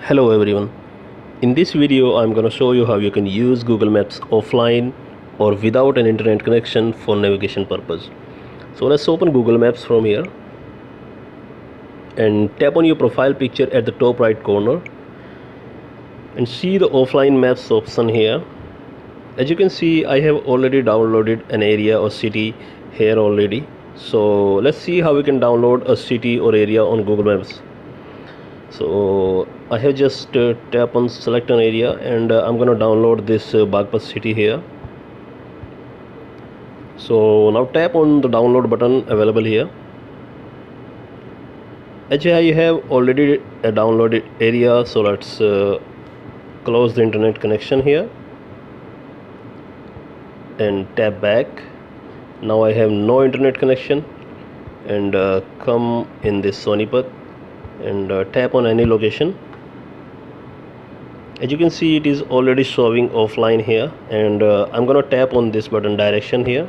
Hello everyone. In this video I'm going to show you how you can use Google Maps offline or without an internet connection for navigation purpose. So let's open Google Maps from here and tap on your profile picture at the top right corner and see the offline maps option here. As you can see, I have already downloaded an area or city here already. So let's see how we can download a city or area on Google Maps. So I have just tap on select an area and I'm gonna download this Bagpat city here. So now tap on the download button available here. As I have already a downloaded area, so let's close the internet connection here and tap back. Now I have no internet connection and come in this Sonipat and tap on any location. As you can see, it is already showing offline here and I'm gonna tap on this button direction here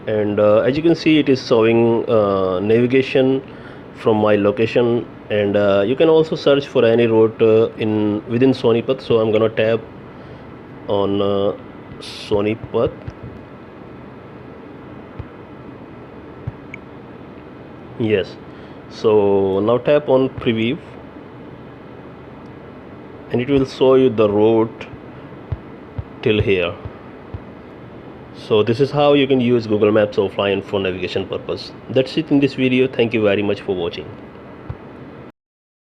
and as you can see, it is showing navigation from my location and you can also search for any route within Sonipat. So I'm gonna tap on Sonipat. Yes, so now tap on preview and it will show you the route till here. So this is how you can use Google Maps offline for navigation purpose. That's it in this video. Thank you very much for watching.